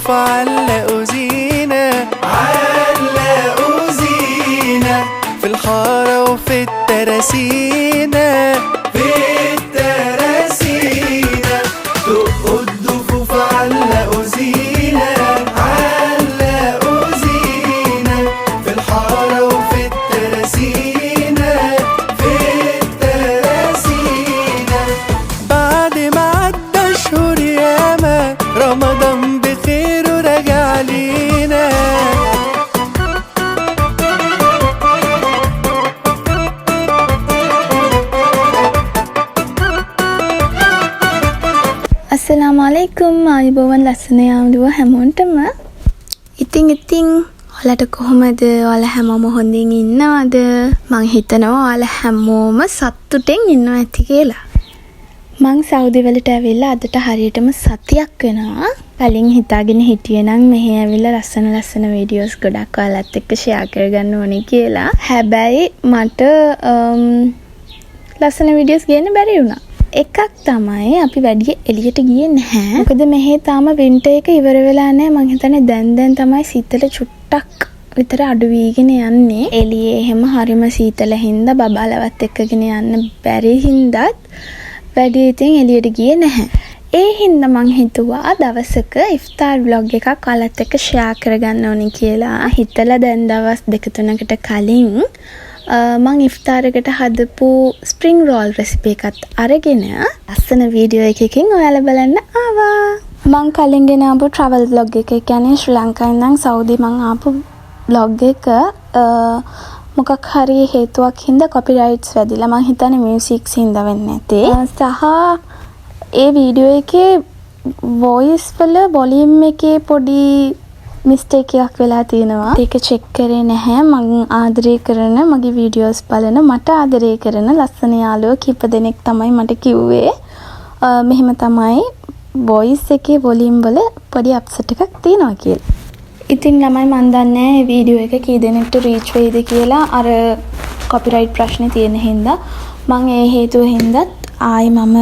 فعلقوا زينة، علقوا زينة في الحارة وفي التراسينة، في التراسينة دقوا الضفوف علقوا زينة، علقوا زينة في الحارة وفي التراسينة، في التراسينة. بعد ما عدى شهور ياما رمضان بخير ورجع لينا. අස්සලාමුඅලයිකුම් ආයුබෝවන් ලස්සන යාළුවෝ හැමෝටම. ඉතින් ඔයාලට කොහොමද? ඔයාලා හැමෝම හොඳින් ඉන්නවද? මං හිතනවා ඔයාලා හැමෝම සතුටින් ඉන්නවා ඇති කියලා. මං සෞදි වලට ඇවිල්ලා අදට හරියටම සතියක් වෙනවා. කලින් හිතාගෙන හිටියේ නම් මෙහෙ ඇවිල්ලා ලස්සන වීඩියෝස් ගොඩක් ඔයාලත් එක්ක ෂෙයා කරගන්න ඕනේ කියලා. හැබැයි මට ලස්සන වීඩියෝස් ගේන්න බැරි වුණා. එකක් තමයි අපි වැඩි එළියට ගියේ නැහැ. මොකද මෙහෙ තාම වින්ටර් එක ඉවර වෙලා නැහැ. මං හිතන්නේ දැන් තමයි සීතල චුට්ටක් විතර අඩු වීගෙන යන්නේ. එළියේ එහෙම හරිම සීතල හින්දා බබාලවත් එක්කගෙන යන්න බැරි හින්දාත් වැඩි ඉතින් එළියට ගියේ නැහැ. ඒ හින්දා මං හිතුවා දවසක ඉෆ්තාර් vlog එකක් ඔයාලත් එක්ක ෂෙයා කරගන්න ඕනේ කියලා හිතලා දැන් දවස් 2-3කට කලින් මං ඉෆ්තාරකට හදපු ස්ප්‍රිං රෝල් රෙසිපි එකත් අරගෙන ලස්සන වීඩියෝ එකකින් ඔයාලා බලන්න ආවා. මං කලින් ගෙන ආපු travel vlog එක කියන්නේ ශ්‍රී ලංකාවේ ඉඳන් සෞදි මං ආපු vlog එක මොකක් හරි හේතුවක් හින්දා copyrights වැදිලා මං හිතන්නේ musics හින්දා වෙන්නේ නැති. සහ ඒ වීඩියෝ එකේ voice වල volume එකේ පොඩි මිස්ටේක් එකක් වෙලා තියෙනවා. ඒක චෙක් කරේ නැහැ. මම ආදරය කරන මගේ වීඩියෝස් බලන මට ආදරය කරන ලස්සන යාළුවෝ කීප දෙනෙක් තමයි මට කිව්වේ මෙහෙම තමයි වොයිස් එකේ වොලියුම් වල පොඩි අප්සෙට් එකක් තියෙනවා කියලා. ඉතින් ළමයි මන් දන්නේ මේ වීඩියෝ එක කී දෙනෙක්ට රීච් වෙයිද කියලා අර කොපිරයිට් ප්‍රශ්නේ තියෙන හින්දා මම ඒ හේතුව හින්දාත් ආයි මම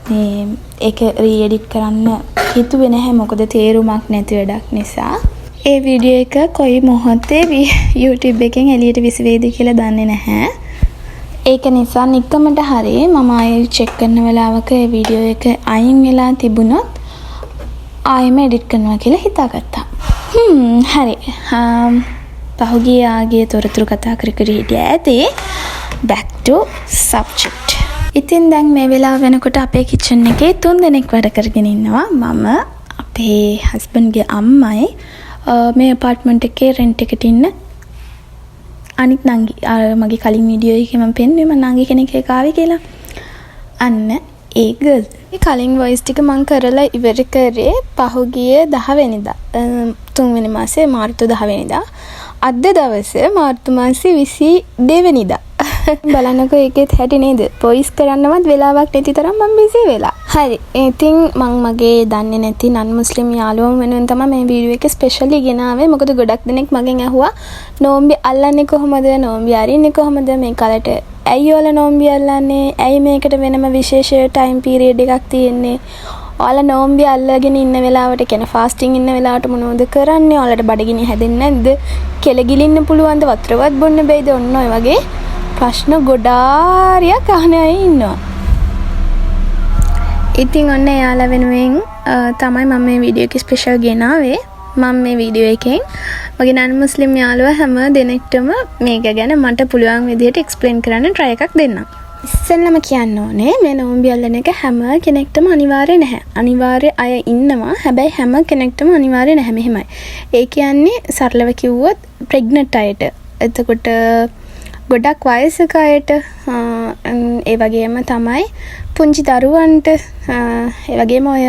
මේ ඒක රීඑඩිට් කරන්න හිතුවේ නැහැ. මොකද තේරුමක් නැති වැඩක් නිසා. ඒ වීඩියෝ එක කොයි මොහොතේ YouTube එකෙන් එළියට විසෙයිද කියලා දන්නේ නැහැ. ඒක නිසා නිකමට හරි මම ආයෙ චෙක් කරන වෙලාවක ඒ වීඩියෝ එක අයින් වෙලා තිබුණොත් ආයෙම එඩිට් කරනවා කියලා හිතාගත්තා. හරි. පහුගිය ආගේ තොරතුරු කතා කර හිටියා ඇති. Back to subject. ඉතින් දැන් මේ වෙලාව වෙනකොට අපේ කිචන් එකේ 3 දෙනෙක් වැඩ කරගෙන ඉන්නවා. මම අපේ හස්බන්ඩ්ගේ අම්මයි මේ අපාර්ට්මන්ට් එකේ රෙන්ට් එකට ඉන්න අනිත් නංගි මගේ කලින් වීඩියෝ එකේ මම පෙන්නුවේ මම නංගි කෙනෙක් එක ආවේ කියලා. අන්න ඒ ගර්ල්. මේ කලින් වොයිස් ටික මම කරලා ඉවර කරේ පහුගිය 10 වෙනිදා. 3 වෙනි මාසේ මාර්තු 10 වෙනිදා. අද දවසේ මාර්තු මාසේ 22 වෙනිදා. බලන්නකෝ ඒකෙත් හැටි නේද? වොයිස් කරන්නවත් වෙලාවක් නැති තරම් මම බිසි වෙලා. හරි. ඉතින් මම මගේ දන්නේ නැති නන් මුස්ලිම් යාළුවෝ වෙනුවෙන් තමයි මේ වීඩියෝ එක ස්පෙෂලි ගෙනාවේ. මොකද ගොඩක් දෙනෙක් මගෙන් ඇහුවා නෝම්බි අල්ලන්නේ කොහොමද? නෝම්බි අරින්නේ කොහොමද? මේ කලට ඇයි ඔයාලා නෝම්බි අල්ලන්නේ? ඇයි මේකට වෙනම විශේෂ ටයිම් පීරියඩ් එකක් තියෙන්නේ? ඔයාලා නෝම්බි අල්ලගෙන ඉන්න වෙලාවට කියන ෆාස්ටිං ඉන්න වෙලාවට මොනවද කරන්නේ? ඔයාලට බඩගිනි හැදෙන්නේ නැද්ද? කෙල ගිලින්න පුළුවන්ද? වතුරවත් බොන්න බැයිද? ඔන්න ඔය වගේ ප්‍රශ්න ගොඩාරියක් අහන අය ඉන්නවා. ඉතින් ඔන්න එයාලා වෙනුවෙන් තමයි මම මේ වීඩියෝ එක ස්පෙෂල් ගෙනාවේ. මම මේ වීඩියෝ එකෙන් මගේ නන් මුස්ලිම් යාළුවා හැම දෙනෙක්ටම මේක ගැන මට පුළුවන් විදිහට එක්ස්ප්ලেইন කරන්න try එකක් දෙන්නම්. ඉස්සෙල්ලම කියන්න ඕනේ මේ නෝම්බි අල්ලන එක හැම කෙනෙක්ටම අනිවාර්ය නැහැ. අනිවාර්ය අය ඉන්නවා. හැබැයි හැම කෙනෙක්ටම අනිවාර්ය නැහැ. මෙහෙමයි. ඒ කියන්නේ සරලව කිව්වොත් ප්‍රෙග්නන්ට් අයට. එතකොට ගොඩක් වයසක අයට ඒ වගේම තමයි පුංචි දරුවන්ට ඒ වගේම ඔය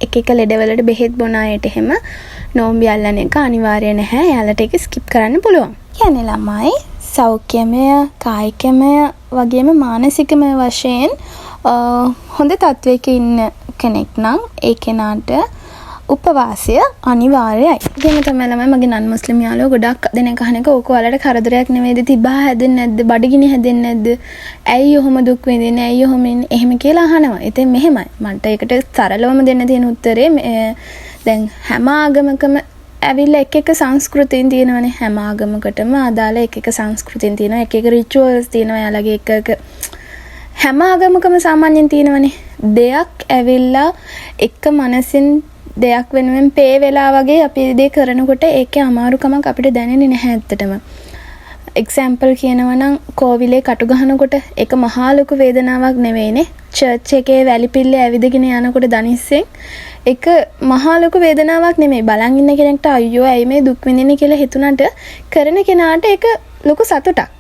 එක ලෙඩවලට බෙහෙත් බොන අයට එහෙම නෝම්බි අල්ලන එක අනිවාර්ය නැහැ. එයාලට ඒක ස්කිප් කරන්න පුළුවන්. කියන්නේ ළමයි සෞඛ්‍යමය, කායිකමය වගේම මානසිකමය වශයෙන් හොඳ තත්වයක ඉන්න කෙනෙක් නම් ඒ කෙනාට උපවාසය අනිවාර්යයි. එහෙම තමයි ළමයි මගේ නන් මුස්ලිම් යාළුවෝ ගොඩක් දෙනෙක් අහන එක ඕක ඔයාලට කරදරයක් නෙවෙයිද? තිබා හැදෙන්නේ නැද්ද? බඩගිනි හැදෙන්නේ නැද්ද? ඇයි ඔහොම දුක් විඳින්නේ? ඇයි ඔහොම එහෙම කියලා අහනවා. ඉතින් මෙහෙමයි. මන්ට ඒකට සරලවම දෙන්න තියෙන උත්තරේ දැන් හැම ආගමකම ඇවිල්ලා එක එක සංස්කෘතීන් තියෙනවනේ. හැම ආගමකටම අදාළ එක එක සංස්කෘතීන් තියෙනවා. එක එක රිචුවල්ස් තියෙනවා. යාළගේ එක හැම ආගමකම සාමාන්‍යයෙන් තියෙනවනේ. දෙයක් ඇවිල්ලා එක මනසින් දෙයක් වෙනුවෙන් පේ වෙලා වගේ අපි දේ කරනකොට ඒකේ අමාරුකමක් අපිට දැනෙන්නේ නැහැ ඇත්තටම. එක්සැම්පල් කියනවා නම් කෝවිලේ කටු ගහනකොට ඒක මහා ලොකු වේදනාවක් නෙවෙයිනේ. චර්ච් එකේ වැලිපිල්ලේ ඇවිදගෙන යනකොට දනිස්සෙන් ඒක මහා ලොකු වේදනාවක් නෙමෙයි. බලන් ඉන්න කෙනෙක්ට අයියෝ ඇයි මේ දුක් විඳින්නේ කියලා හිතුණාට කරන කෙනාට ඒක ලොකු සතුටක්.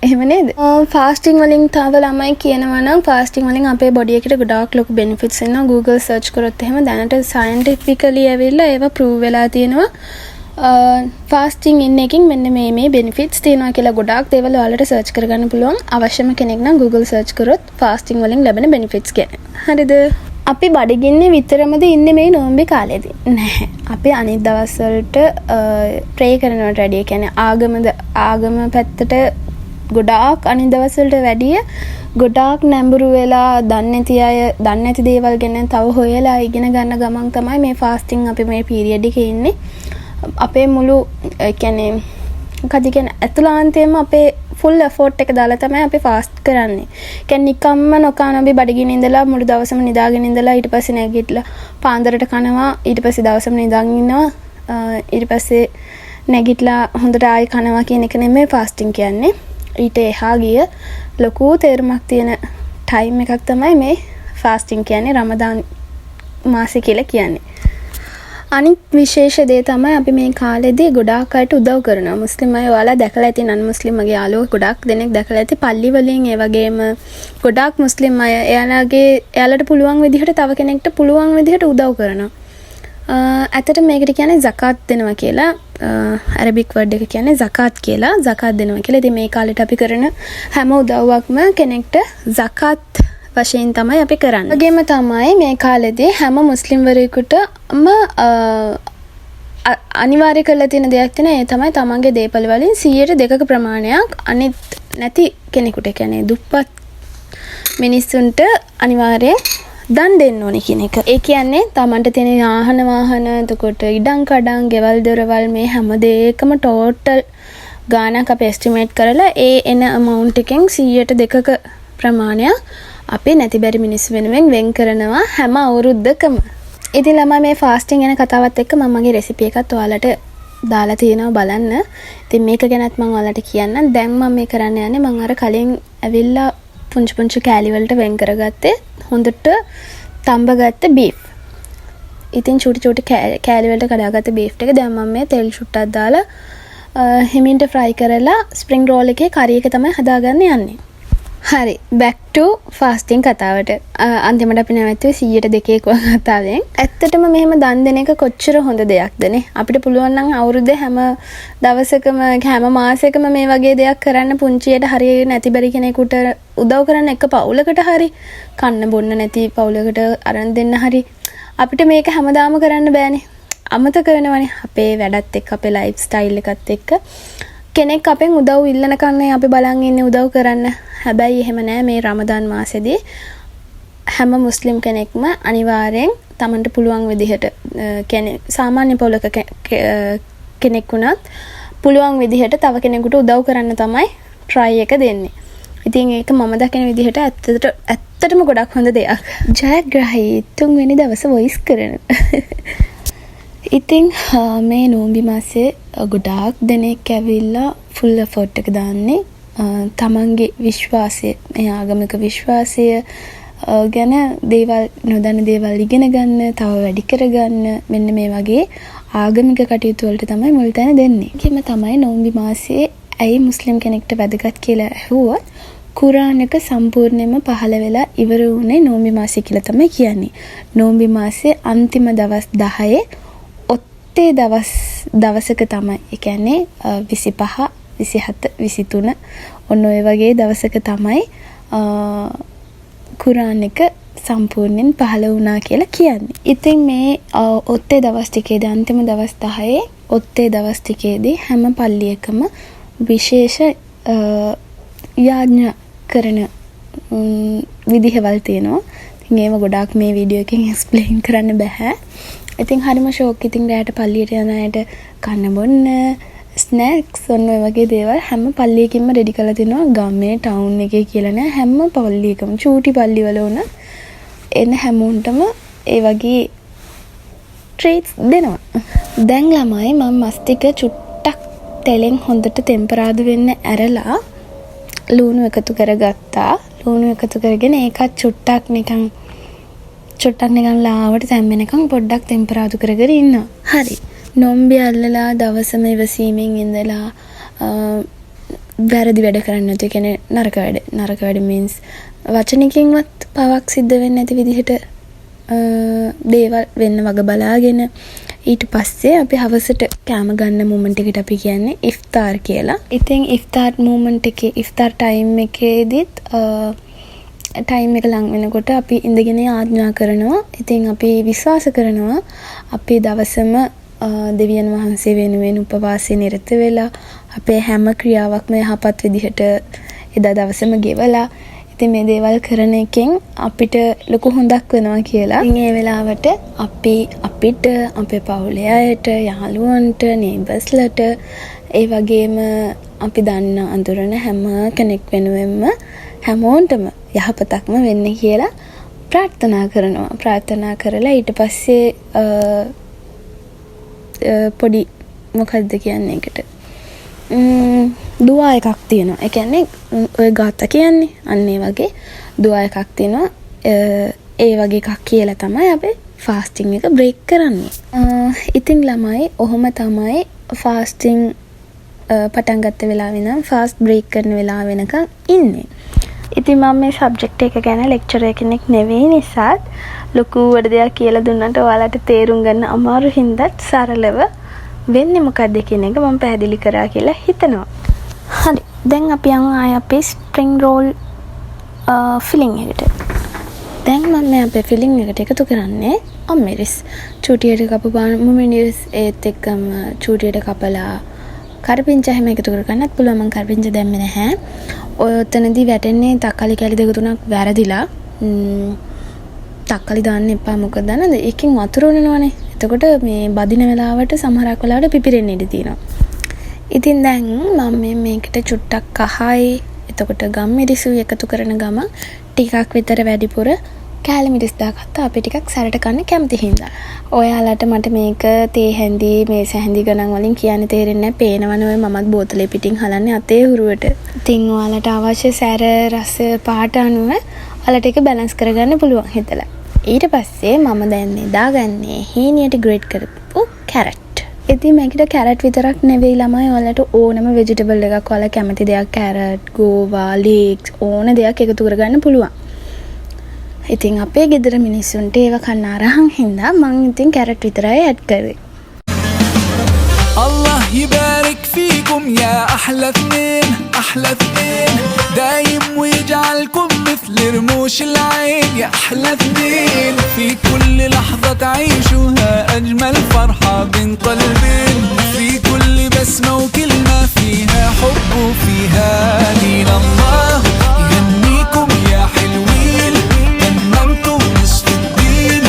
එහෙම නේද? ෆාස්ටිං වලින් තව ළමයි කියනවා නම් ෆාස්ටිං වලින් අපේ බොඩි එකට ගොඩාක් ලොකු බෙනිෆිට්ස් එනවා. Google search කරොත් එහෙම දැනට scientifically ඇවිල්ලා ඒවා prove වෙලා තියෙනවා. ෆාස්ටිං ඉන්න එකකින් මෙන්න මේ බෙනිෆිට්ස් තියෙනවා කියලා ගොඩාක් දේවල් ඔයාලට සර්ච් කරගන්න පුළුවන්. අවශ්‍යම කෙනෙක් නම් Google search කරොත් ෆාස්ටිං වලින් ලැබෙන බෙනිෆිට්ස් ගැන. හරිද? අපි බඩගින්නේ විතරමද ඉන්නේ මේ නෝම්බි කාලේදී? නැහැ. අපි අනිත් දවස් වලට ප්‍රේ කරනවට වැඩිය කියන්නේ ආගම පැත්තට ගොඩාක් අනිත් දවස් වලට වැඩිය ගොඩාක් නැඹුරු වෙලා දන්නේ නැති දේවල් ගැන තව හොයලා ඉගෙන ගන්න ගමන් තමයි මේ ෆාස්ටිං අපි මේ පීරියඩ් එකේ ඉන්නේ. අපේ මුළු කියන්නේ මොකද කියන්නේ අතුලාන්තයෙන්ම අපේ ෆුල් එෆෝට් එක දාලා තමයි අපි ෆාස්ට් කරන්නේ. කියන්නේ නිකම්ම නොකන අපි බඩගින්න ඉඳලා මුළු දවසම නිදාගෙන ඉඳලා ඊට පස්සේ නැගිටලා පාන්දරට කනවා ඊට පස්සේ දවසම නිදාගෙන ඉන්නවා ඊට පස්සේ නැගිටලා හොඳට ආයෙ කනවා කියන එක නෙමෙයි ෆාස්ටිං කියන්නේ. ඊට එහා ගිය ලොකු තේරුමක් තියෙන ටයිම් එකක් තමයි මේ ෆාස්ටිං කියන්නේ රමදාන් මාසෙ කියලා කියන්නේ. අනිත් විශේෂ දේ තමයි අපි මේ කාලෙදී ගොඩාක් අයට උදව් කරනවා. මුස්ලිම් අය ඔයාලා දැකලා ඇති නන් මුස්ලිම් මගේ යාළුවෝ ගොඩාක් දෙනෙක් දැකලා ඇති පල්ලි වලින් ඒ වගේම ගොඩාක් මුස්ලිම් අය එයාලට පුළුවන් විදිහට තව කෙනෙක්ට පුළුවන් විදිහට උදව් කරනවා. ඇත්තට මේකට කියන්නේ zakat දෙනවා කියලා. අරබික් වර්ඩ් එක කියන්නේ zakat කියලා. zakat දෙනවා කියලා. ඉතින් මේ කාලෙට අපි කරන හැම උදව්වක්ම කෙනෙක්ට zakat වශයෙන් තමයි අපි කරන්නේ. වගේම තමයි මේ කාලෙදී හැම මුස්ලිම් වරයෙකුටම අනිවාර්ය කරලා තියෙන දෙයක් තියෙනවා. ඒ තමයි තමන්ගේ දේපල වලින් 100% ප්‍රමාණයක් අනිත් නැති කෙනෙකුට කියන්නේ දුප්පත් මිනිස්සුන්ට අනිවාර්යයෙන් දන් දෙන්න ඕනේ කියන එක. ඒ කියන්නේ තමන්ට තියෙන වාහන එතකොට ඉඩම් කඩම් ගෙවල් දොරවල් මේ හැම දෙයකම ටෝටල් ගාණක් අපි එස්ටිමේට් කරලා ඒ එන amount එකෙන් 100%ක ප්‍රමාණයක් අපි නැති බැරි මිනිස්සු වෙනුවෙන් වෙන් කරනවා හැම අවුරුද්දකම. ඉතින් ළමයි මේ ෆාස්ටිං ගැන කතාවත් එක්ක මම මගේ රෙසිපි එකත් ඔයාලට දාලා තියෙනවා බලන්න. ඉතින් මේක ගැනත් මම ඔයාලට කියන්නම්. දැන් මම මේ කරන්න යන්නේ මම අර කලින් ඇවිල්ලා පුංචි කෑලි වලට වෙන් කරගත්තේ හොඳට තඹගත්ත බීෆ්. ඉතින් චූටි කෑලි වලට කඩාගත්ත බීෆ් එක දැන් මම මේ තෙල් චුට්ටක් දාලා හිමින්ට ෆ්‍රයි කරලා ස්ප්‍රින්ග් රෝල් එකේ කරි එක තමයි හදාගන්න යන්නේ. හරි back to fasting කතාවට. අන්තිමට අපි නැවතුනේ 102 කතාවෙන්. ඇත්තටම මෙහෙම දන් දෙන එක කොච්චර හොඳ දෙයක්ද නේ. අපිට පුළුවන් නම් අවුරුද්දේ හැම දවසකම හැම මාසෙකම මේ වගේ දෙයක් කරන්න පුංචියට හරිය නැති බැරි කෙනෙකුට උදව් කරන්න එක පවුලකට හරි කන්න බොන්න නැති පවුලකට අරන් දෙන්න හරි අපිට මේක හැමදාම කරන්න බෑනේ. අමතක වෙනවනේ අපේ වැඩත් එක්ක අපේ ලයිෆ් ස්ටයිල් එකත් එක්ක. කෙනෙක් අපෙන් උදව් ඉල්ලන කන්නේ අපි බලන් ඉන්නේ උදව් කරන්න. හැබැයි එහෙම නෑ මේ රමදාන් මාසෙදී හැම මුස්ලිම් කෙනෙක්ම අනිවාර්යෙන් තමන්ට පුළුවන් විදිහට කියන්නේ සාමාන්‍ය පොලක කෙනෙක් වුණත් පුළුවන් විදිහට තව කෙනෙකුට උදව් කරන්න තමයි try එක දෙන්නේ. ඉතින් ඒක මම දකින විදිහට ඇත්තටම ගොඩක් හොඳ දෙයක්. ජයග්‍රහී තුන්වෙනි දවසේ වොයිස් කරන. ඉතින් මේ නෝම්බි මාසේ ගොඩාක් දෙනෙක් ඇවිල්ලා ෆුල් එෆර්ට් එක දාන්නේ තමන්ගේ විශ්වාසය මේ ආගමික විශ්වාසය ගැන දේවල් නොදන්න දේවල් ඉගෙන ගන්න තව වැඩි කරගන්න මෙන්න මේ වගේ ආගමික කටයුතු වලට තමයි මුල් තැන දෙන්නේ. ඒකෙම තමයි නෝම්බි මාසයේ ඇයි මුස්ලිම් කෙනෙක්ට වැදගත් කියලා ඇහුවොත් කුරාන් එක සම්පූර්ණයෙන්ම පහළ වෙලා ඉවර වුණේ නෝම්බි මාසෙ කියලා තමයි කියන්නේ. නෝම්බි මාසයේ අන්තිම දවස් 10 ඔත්තේ දවසක තමයි. ඒ කියන්නේ 25 27 23 ඔන්න ඔය වගේ දවසක තමයි කුරාන් එක සම්පූර්ණයෙන් පහළ වුණා කියලා කියන්නේ. ඉතින් මේ ඔත්තේ දවස් ටිකේදී අන්තිම දවස් 10 ඔත්තේ දවස් ටිකේදී හැම පල්ලියකම විශේෂ යාඥා කරන විදිහවල් තියෙනවා. ඉතින් ඒව ගොඩාක් මේ වීඩියෝ එකෙන් එක්ස්ප්ලেইন කරන්න බෑ. ඉතින් හරිම ෂෝක්. ඉතින් රැට පල්ලියට යන අයට කන්න බොන්න ස්නැක්ස් ඔන්න ඔය වගේ දේවල් හැම පල්ලියකින්ම රෙඩි කරලා තිනවා. ගමේ ටවුන් එකේ කියලා නෑ, හැම පල්ලියකම චූටි පල්ලිවල උන එන හැමෝන්ටම ඒ වගේ ට්‍රීට්ස් දෙනවා. දැන් ළමයි මම මස් ටික චුට්ටක් තෙලෙන් හොඳට ටෙම්පරාදු වෙන්න ඇරලා ලුණු එකතු කරගත්තා. ලුණු එකතු කරගෙන ඒකත් චුට්ටක් නිකන් ලාවට තැම්බෙනකන් පොඩ්ඩක් ටෙම්පරාදු කරගෙන ඉන්නවා. හරි. නොම්බි අල්ලලා දවසම ඉවසීමෙන් ඉඳලා වැරදි වැඩ කරන්නේ නැතු. ඒ කියන්නේ නරක වැඩ means වචනකින්වත් පවක් සිද්ධ වෙන්නේ නැති විදිහට දේවල් වෙන්න වග බලාගෙන ඊට පස්සේ අපි හවසට කෑම ගන්න මොමන්ට් එකට අපි කියන්නේ ඉෆ්තාර් කියලා. ඉතින් ඉෆ්තාර් මොමන්ට් එකේ ඉෆ්තාර් ටයිම් එකේදීත් ටයිම් එක ලඟ වෙනකොට අපි ඉඳගෙන ආඥා කරනවා. ඉතින් අපි විශ්වාස කරනවා අපි දවසම දෙවියන් වහන්සේ වෙනුවෙන් උපවාසයේ නිරත වෙලා අපේ හැම ක්‍රියාවක්ම යහපත් විදිහට එදා දවසම ගෙවලා ඉතින් මේ දේවල් කරන එකෙන් අපිට ලොකු හොඳක් වෙනවා කියලා. ඉතින් ඒ වෙලාවට අපිට අපේ පවුලේ අයට, යාළුවන්ට, නේබර්ස්ලට ඒ වගේම අපි දන්න අඳුරන හැම කෙනෙක් වෙනුවෙන්ම හැමෝටම යහපතක්ම වෙන්න කියලා ප්‍රාර්ථනා කරනවා. ප්‍රාර්ථනා කරලා ඊට පස්සේ පොඩි මොකක්ද කියන්නේ ඒකට දුවා එකක් තියෙනවා. ඒ කියන්නේ ඔය ගාත කියන්නේ අන්න ඒ වගේ දුවා එකක් තියෙනවා. ඒ වගේ එකක් කියලා තමයි අපි ෆාස්ටිං එක බ්‍රේක් කරන්නේ. ඉතින් ළමයි ඔහොම තමයි ෆාස්ටිං පටන් ගත්ත වෙලාවෙ ඉඳන් ෆාස්ට් බ්‍රේක් කරන වෙලාව වෙනකන් ඉන්නේ. ඉතින් මම මේ සබ්ජෙක්ට් එක ගැන ලෙක්චරර් කෙනෙක් නෙවෙයි නිසාත් ලොකුවට දෙයක් කියලා දුන්නට ඔයාලට තේරුම් ගන්න අමාරු හින්දාත් සරලව වෙන්නේ මොකක්ද කියන එක මම පැහැදිලි කරා කියලා හිතනවා. හරි. දැන් අපි යමු ආය අපේ ස්ප්‍රින්ග් රෝල් ෆිලිං එකට. දැන් මම අපේ ෆිලිං එකට එකතු කරන්නේ අම්මිරිස්. චූටියට කපපු මුමිරිස් ඒත් එක්කම චූටියට කපලා කරපිංචා හැම එකතු කරගන්නත් පුළුවන්. මම කරපිංචා දැම්මේ නැහැ. ඔය ඔතනදී වැටෙන්නේ තක්කාලි කැලි දෙක තුනක් වැරදිලා. තක්කාලි දාන්න එපා. මොකද දන්නද? ඒකෙන් වතුර උනනවනේ. එතකොට මේ බදින වෙලාවට සමහරක් වෙලාවට පිපිරෙන්න ඉඩ තියෙනවා. ඉතින් දැන් මම මේකට චුට්ටක් කහයි එතකොට ගම්මිරිසු එකතු කරන ගම ටිකක් විතර වැඩිපුර කෑලි මිරිස් දාගත්තා. අපි ටිකක් සැරට කන්න කැමති හින්දා. ඔයාලට මට මේක තේ හැඳි මේස හැඳි ගණන් වලින් කියන්න තේරෙන්නේ නැහැ. පේනවනේ ඔය මමත් බෝතලේ පිටින් හලන්නේ අතේ හුරුවට. ඉතින් ඔයාලට අවශ්‍ය සැර රස පාට අනුව ඔයාලට ඒක බැලන්ස් කරගන්න පුළුවන් හිතලා. ඊට පස්සේ මම දැන් දාගන්නේ හීනියට ග්‍රේට් කරපු කැරට්. ඉතින් මේකට කැරට් විතරක් නෙවෙයි ළමයි ඔයාලට ඕනම ভেජිටබල් එකක් ඔයාලා කැමති දෙයක් කැරට්, ගෝවා, ලීක්ස් ඕන දෙයක් එකතු කරගන්න පුළුවන්. ඉතින් අපේ ගෙදර මිනිස්සුන්ට ඒව කන්න අරහන් හින්දා මං ඉතින් කැරට් විතරයි ඇඩ් කරේ. الله يبارك فيكم يا أحلى اثنين أحلى اثنين دايم ويجعلكم مثل رموش العين يا أحلى اثنين في كل لحظة تعيشوها أجمل فرحة بين قلبين في كل بسمة وكلمة فيها حب وفيها دين الله يهنيكم يا حلوين تممتم نصف الدين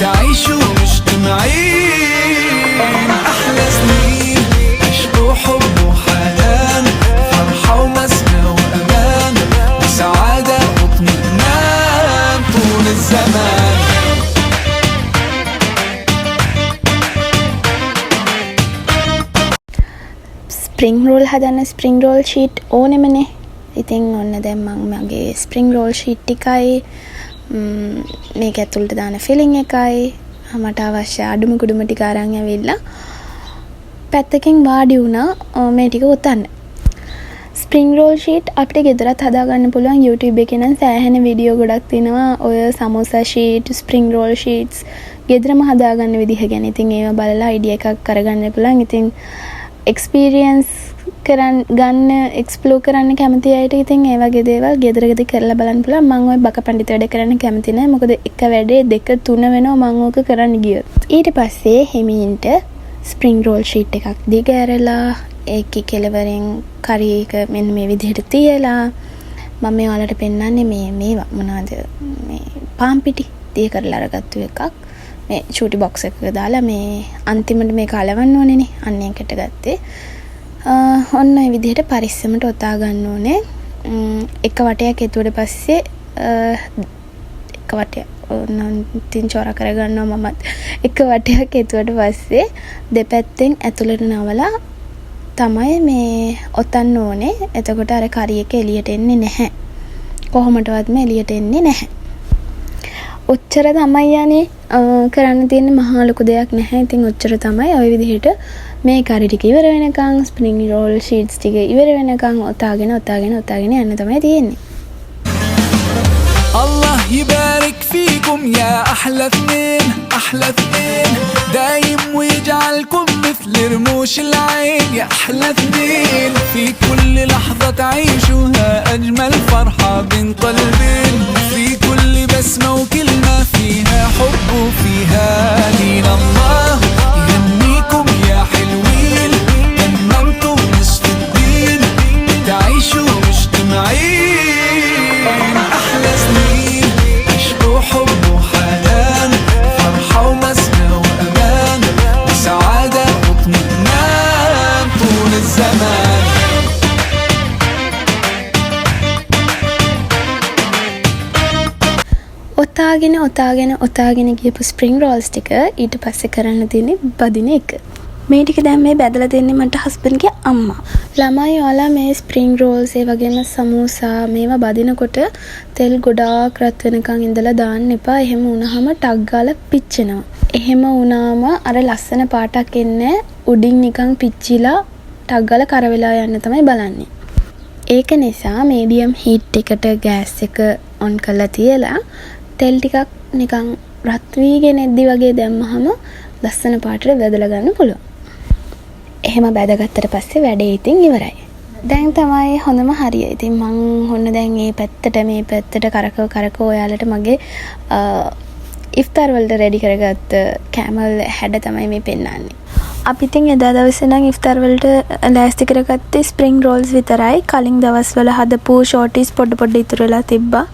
تعيشوا مجتمعين أحلى سنين عشقوا حب وحنان فرحة وبسمة وأمان وسعادة واطمئنان طول الزمان ස්ප්‍රින්ග් රෝල් හදන්න ස්ප්‍රින්ග් රෝල් ෂීට් ඕනෙමනේ. ඉතින් ඔන්න දැන් මම මගේ ස්ප්‍රින්ග් රෝල් ෂීට් ටිකයි මේක ඇතුළට දාන ෆිලිං එකයි මට අවශ්‍ය අඩුම කුඩුම ටික අරන් ඇවිල්ලා පැත්තකින් වාඩි වුණා මේ ටික උතන්න. ස්ප්‍රින්ග් රෝල් ෂීට් අපිට ගෙදරත් හදාගන්න පුළුවන්. YouTube එකේ නම් සෑහෙන වීඩියෝ ගොඩක් තියෙනවා ඔය සමෝසා ෂීට්, ස්ප්‍රින්ග් රෝල් ෂීට්ස් ගෙදරම හදාගන්න විදිහ ගැන. ඉතින් ඒව බලලා අයිඩියා එකක් අරගන්න පුළුවන්. ඉතින් එක්ස්පීරියන්ස් ගන්න එක්ස්ප්ලෝර් කරන්න කැමති අයට ඉතින් ඒ වගේ දේවල් ගෙදරකදී කරලා බලන්න පුළුවන්. මම ওই බක පඬිත වැඩ කරන්න කැමති නැහැ. මොකද එක වැඩේ 2 3 වෙනවා මම ඕක කරන්න ගියොත්. ඊට පස්සේ හිමින්ට ස්ප්‍රින්ග් රෝල් ෂීට් එකක් දිග ඇරලා ඒකේ කෙලවරෙන් කරි එක මෙන්න මේ විදිහට තියලා මම මේ ඔයාලට පෙන්නන්නේ මේවා මොනවාද මේ පාන් පිටි දිය කරලා අරගත්තු එකක් මේ චූටි බොක්ස් එකක දාලා මේ අන්තිමට මේක අලවන්න ඕනේනේ. අන්න ඒකට ගත්තේ. ඔන්න ඒ විදිහට පරිස්සමට ඔතා ගන්න ඕනේ. එක වටයක් එතුවට පස්සේ එක වටයක් තින් චොර කරගන්නවා මමත්. එක වටයක් එතුවට පස්සේ දෙපැත්තෙන් ඇතුළට නවලා තමයි මේ ඔතන්න ඕනේ. එතකොට අර කරි එක එළියට එන්නේ නැහැ. කොහොමටවත්ම එළියට එන්නේ නැහැ. ඔච්චර තමයි යන්නේ. කරන්න තියෙන මහා ලොකු දෙයක් නැහැ. ඉතින් ඔච්චර තමයි. ওই විදිහට මේ කරි ටික ඉවර වෙනකන් ස්ප්‍රින්ග් රෝල් ෂීට්ස් ටික ඉවර වෙනකන් ඔතාගෙන යන්න තමයි තියෙන්නේ. الله يبارك فيكم يا أحلى اثنين أحلى اثنين دايم ويجعلكم مثل رموش العين يا أحلى اثنين في كل لحظة تعيشوها أجمل فرحة بين قلبين في كل بسمة وكلمة فيها حب وفيها دين الله يهنيكم يا حلوين تممتوا نصف الدين تعيشوا مجتمعين أحلى سنين عشقوا حب وحنان فرحة ومسنى وأمان وسعادة واطمئنان طول الزمان ඔතාගෙන ගියපු ස්ප්‍රින්ග් රෝල්ස් ටික ඊට පස්සේ කරන්න තියෙන්නේ බදින එක. මේ ටික දැන් මේ බැදලා දෙන්නේ මට හස්බන්ඩ්ගේ අම්මා. ළමයි ඔයාලා මේ ස්ප්‍රින්ග් රෝල්ස් ඒ වගේම සමෝසා මේවා බදිනකොට තෙල් ගොඩාක් රත් වෙනකන් ඉඳලා දාන්න එපා. එහෙම වුණාම ටක් ගාලා පිච්චෙනවා. එහෙම වුණාම අර ලස්සන පාටක් එන්නේ උඩින් නිකන් පිච්චිලා ටක් ගාලා කර වෙලා යන්න තමයි බලන්නේ. ඒක නිසා මීඩියම් හීට් එකට ගෑස් එක ඔන් කරලා තියලා තෙල් ටිකක් නිකන් රත් වීගෙන එද්දි වගේ දැම්මහම ලස්සන පාටට බෙදලා ගන්න පුළුවන්. එහෙම බැදගත්තට පස්සේ වැඩේ ඉතින් ඉවරයි. දැන් තමයි හොඳම හරිය. ඉතින් මං හොන්න දැන් මේ පැත්තට කරකව ඔයාලට මගේ ඉෆ්තාර් වලට රෙඩි කරගත්ත කැමල් හැඩ තමයි මේ පෙන්නන්නේ. අපි ඉතින් එදා දවසේ නම් ඉෆ්තාර් වලට ලෑස්ති කරගත්තේ ස්ප්‍රින්ග් රෝල්ස් විතරයි. කලින් දවස්වල හදපු ෂෝටිස් පොඩ ඉතුරු වෙලා තිබ්බා.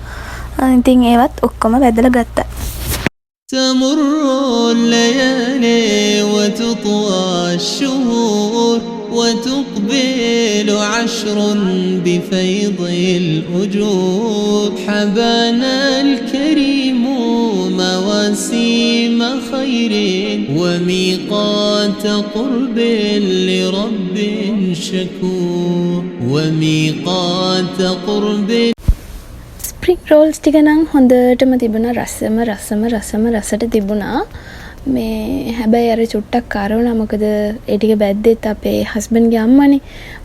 ඉතින් ඒවත් ඔක්කොම වැදලා ගත්තා. تمر الليالي وتطوى الشهور وتقبل عشر بفيض الأجور حبانا الكريم مواسيم خير وميقات قرب لرب شكور وميقات قرب ස්ප්‍රින්ග් රෝල්ස් ටික නම් හොඳටම තිබුණා. රසට තිබුණා. මේ හැබැයි අර චුට්ටක් කාරවුණා. මොකද ඒ ටික බැද්දෙත් අපේ හස්බන්ඩ්ගේ අම්මනේ.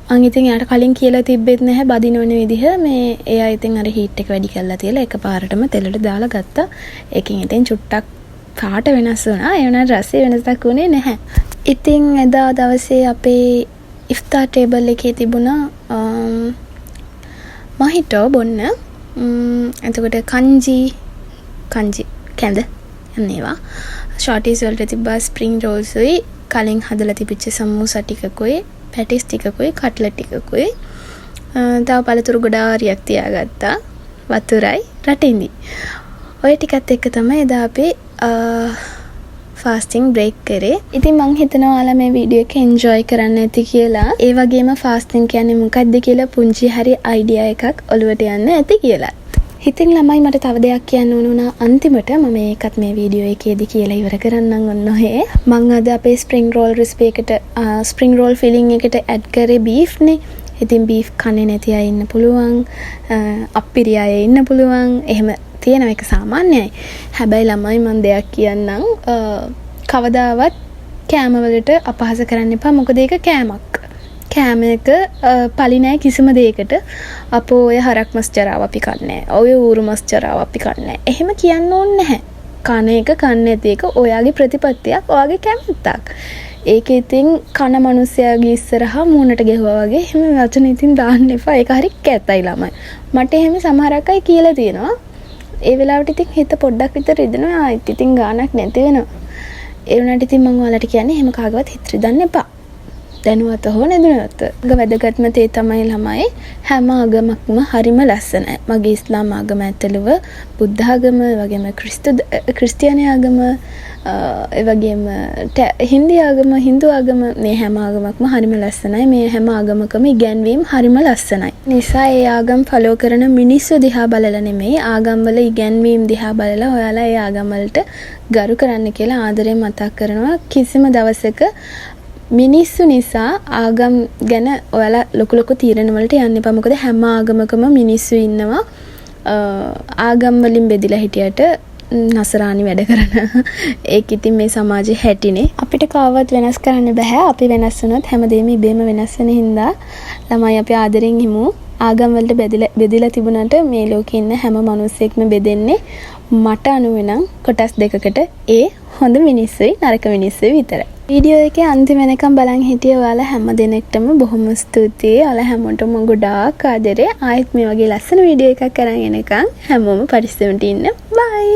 මං ඉතින් එයාට කලින් කියලා තිබ්බෙත් නැහැ බදිනවන විදිහ. මේ එයා ඉතින් අර හීට් එක වැඩි කරලා තියලා එකපාරටම තෙලට දාලා ගත්තා. ඒකෙන් ඉතින් චුට්ටක් පාට වෙනස් වුණා. ඒ වුණාට රසය වෙනසක් වුණේ නැහැ. ඉතින් එදා දවසේ අපේ ඉෆ්තාර් ටේබල් එකේ තිබුණා මහිටෝ බොන්න. එතකොට කංජි කැඳ යන්නේවා ෂෝටිස් වලට තිබ්බා ස්ප්‍රින්ග් රෝල්ස්ුයි කලින් හදලා තිබිච්ච සමෝසා ටිකකුයි පැටිස් ටිකකුයි කට්ලට් ටිකකුයි තව පළතුරු ගොඩාරියක් තියාගත්තා වතුරයි රටින්දි ඔය ටිකත් එක්ක තමයි එදා අපි ෆාස්ටිං බ්‍රේක් කරේ. ඉතින් මං හිතනවා ඔයාලා මේ වීඩියෝ එක එන්ජොයි කරන්න ඇති කියලා. ඒ වගේම ෆාස්ටිං කියන්නේ මොකක්ද කියලා පුංචි හරි අයිඩියා එකක් ඔළුවට යන්න ඇති කියලා. ඉතින් ළමයි මට තව දෙයක් කියන්න ඕන වුණා අන්තිමට මම ඒකත් මේ වීඩියෝ එකේදී කියලා ඉවර කරන්නම් ඔන්න ඔහේ. මං අද අපේ ස්ප්‍රින්ග් රෝල් රෙසිපි එකට ස්ප්‍රින්ග් රෝල් ෆිලිං එකට ඇඩ් කරේ බීෆ් නේ. ඉතින් බීෆ් කන්නේ නැති අය ඉන්න පුළුවන්. අප්පිරිය අය ඉන්න පුළුවන්. එහෙම තියෙන එක සාමාන්‍යයි. හැබැයි ළමයි මම දෙයක් කියන්නම් කවදාවත් කෑම වලට අපහාස කරන්න එපා. මොකද ඒක කෑමක්. කෑම එක පලි නෑ කිසිම දෙයකට. අපෝ ඔය හරක් මස් ජරාව අපි කන්නේ. ඔය ඌරු මස් ජරාව අපි කන්නේ. එහෙම කියන්න ඕනේ නැහැ. කන එක කන්නේ නැති එක ඔයාගේ ප්‍රතිපත්තියක්, ඔයාගේ කැමැත්තක්. ඒක ඉතින් කන මිනිස්සයාගේ ඉස්සරහා මූණට ගැහුවා වගේ එහෙම වචන ඉතින් දාන්න එපා. ඒක හරි කැතයි ළමයි. මට එහෙම සමහරක් අය කියලා තියෙනවා. ඒ වෙලාවට ඉතින් හිත පොඩ්ඩක් විතර රිදෙනවා. ආයෙත් ඉතින් ගානක් නැති වෙනවා. ඒ වුණාට ඉතින් මම ඔයාලට කියන්නේ එහෙම කාගවත් හිත රිදන්න එපා. දැනුවත හෝ නැදුනත. වැදගත්ම තේ තමයි ළමයි හැම ආගමක්ම හරිම ලස්සනයි. මගේ ඉස්ලාම් ආගම ඇතුළුව බුද්ධ ආගම, වගේම ක්‍රිස්තියානි ආගම, ඒ වගේම හින්දු ආගම මේ හැම ආගමක්ම හරිම ලස්සනයි. මේ හැම ආගමකම ඉගැන්වීම් හරිම ලස්සනයි. නිසා ඒ ආගම් ෆලෝ කරන මිනිස්සු දිහා බලලා නෙමෙයි ආගම්වල ඉගැන්වීම් දිහා බලලා ඔයාලා ඒ ආගම් වලට ගරු කරන්න කියලා ආදරයෙන් මතක් කරනවා. කිසිම දවසක මිනිස්සු නිසා ආගම් ගැන ඔයාලා ලොකු තීරණ වලට යන්න එපා. මොකද හැම ආගමකම මිනිස්සු ඉන්නවා ආගම් වලින් බෙදිලා හිටියට නසරානි වැඩ කරන. ඒක ඉතින් මේ සමාජයේ හැටිනේ. අපිට කාවත් වෙනස් කරන්න බෑ. අපි වෙනස් වුණොත් හැමදේම ඉබේම වෙනස් වෙන හින්දා ළමයි අපි ආදරෙන් හිමු. ආගම් වලට බෙදිලා තිබුණාට මේ ලෝකේ ඉන්න හැම මිනිස්සෙක්ම බෙදෙන්නේ මට අනුව නම් කොටස් දෙකකට. ඒ හොඳ මිනිස්සුයි නරක මිනිස්සුයි විතරයි. වීඩියෝ එකේ අන්තිම වෙනකම් බලන් හිටිය ඔයාලා හැම දෙනෙක්ටම බොහොම ස්තුතියි. ඔයාලා හැමෝටම ගොඩාක් ආදරේ. ආයෙත් මේ වගේ ලස්සන වීඩියෝ එකක් අරන් එනකම් හැමෝම පරිස්සමට ඉන්න. බයි.